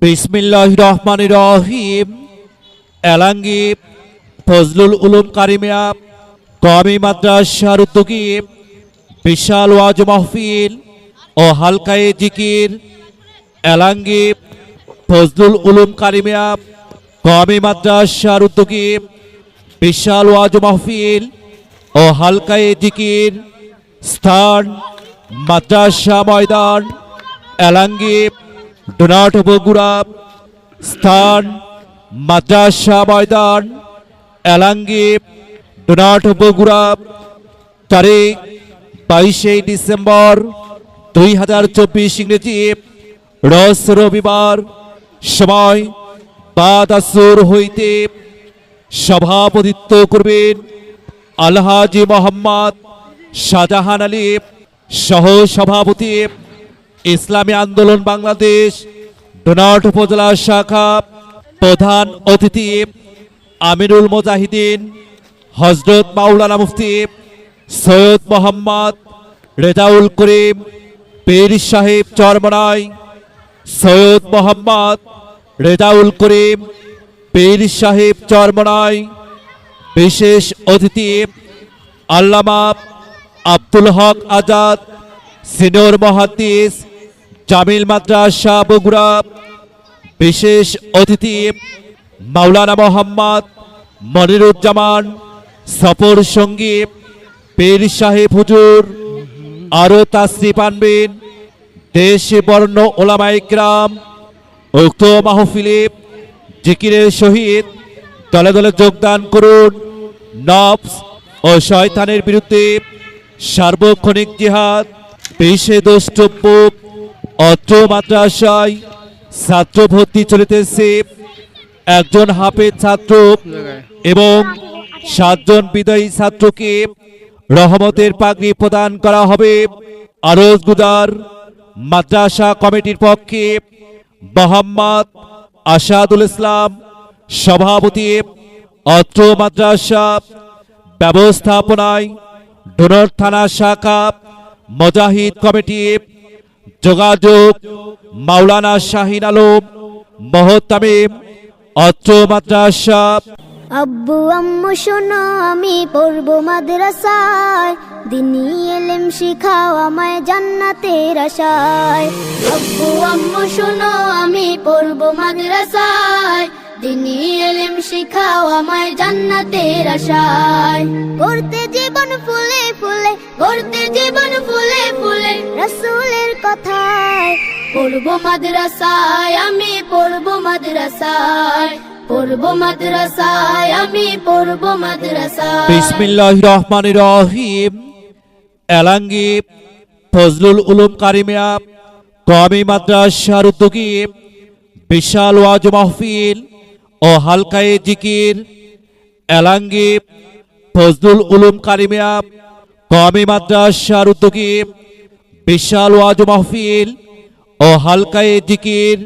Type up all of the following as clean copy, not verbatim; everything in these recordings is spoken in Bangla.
বিসমিল্লাহির রহমানির রহিম। এলাঙ্গি ফজলুল উলুম কারিমিয়া কওমি মাদ্রাসার উদ্যোগে বিশাল ওয়াজ মাহফিল ও হালকায়ে জিকির। এলাঙ্গি ফজলুল উলুম কারিমিয়া কওমি মাদ্রাসার উদ্যোগে বিশাল ওয়াজ মাহফিল ও হালকায়ে জিকির। স্থান মাদ্রাসা ময়দান, এলাঙ্গি ডোনাট বগুড়া। স্থান মাদ্রাসা ময়দান, এলাঙ্গি ডোনাট বগুড়া। তারিখ 22শে ডিসেম্বর 2024 ইংরেজি, রোজ রবিবার। সময় বাদ আসর হইতে। সভাপতিত্ব করবেন আলহাজি মোহাম্মদ শাহজাহান আলী, সহ সভাপতি ইসলামী আন্দোলন বাংলাদেশ ডোনাট উপজেলা শাখা। প্রধান অতিথি আমিরুল মুজাহিদিন হযরত মাওলানা মুফতি সৈয়দ মোহাম্মদ রেজাউল করিম পীর সাহেব চরমনাই। সৈয়দ মোহাম্মদ রেজাউল করিম পীর সাহেব চরমনাই। বিশেষ অতিথি আল্লামা আব্দুল হক আজাদ, সিনিয়র মুহাদ্দিস, জামিল মাদ্রাসা বগুড়া। বিশেষ অতিথি মাওলানা মোহাম্মদ মনিরুজ্জামান, সফর সঙ্গী পীর সাহেব হুজুর। আরো তাশরিফ আনবেন দেশে বর্ণ ওলামায়ে কিরাম। উক্ত মাহফিলে জিকিরের সহিত দলে দলে যোগদান করুন। নফস ও শয়তানের বিরুদ্ধে সার্বক্ষণিক জিহাদ। পেশে দ্রষ্টব্য অত্র মাদ্রাসায় ছাত্র ভর্তি চলিতেছে। একজন হাফেজ ছাত্র এবং 7 জন বিদায়ী ছাত্রকে রহমতের পাগড়ি প্রদান করা হবে। আরজ গুজার মাদ্রাসা কমিটির পক্ষে মোহাম্মদ আসাদুল ইসলাম, সভাপতি অত্র মাদ্রাসা। ব্যবস্থাপনায় ডোনাট থানা শাখা মুজাহিদ কমিটি। যোগাযোগ মাওলানা শাহিন আলম মোহতামিম, অত্র মাদ্রাসা। আব্বু আম্মু শোনো, আমি পড়বো মাদ্রাসায়, দিনী ইলম শিখাও আমায় জান্নাতের আশায়। আব্বু আম্মু শোনো, আমি পড়বো মাদ্রাসায়, দিনী ইলম শিখাও আমায় জান্নাতের আশায়। গড়তে জীবন ফুলে ফুলে, গড়তে জীবন ফুলে ফুলে রাসূলের কথায়। পড়বো মাদ্রাসায়, আমি পড়বো মাদ্রাসায়, পড়বো মাদ্রাসায়, আমি পড়বো মাদ্রাসায়। বিসমিল্লাহির রহমানির রহিম। এলাঙ্গি ফজলুল উলুম কারিমিয়া কওমি মাদ্রাসার উদ্যোগে বিশাল ওয়াজ মাহফিল ও হালকায়ে জিকির। এলাঙ্গি ফজলুল উলুম কারিমিয়া কওমি মাদ্রাসার উদ্যোগে বিশাল ওয়াজ মাহফিল ও হালকায়ে জিকির।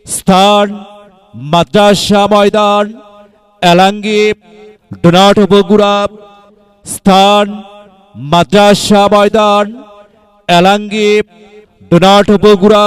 স্থান মাদ্রাসা ময়দান, এলাঙ্গি ডোনাট বগুড়া। স্থান মাদ্রাসা ময়দান, এলাঙ্গি ডোনাট বগুড়া।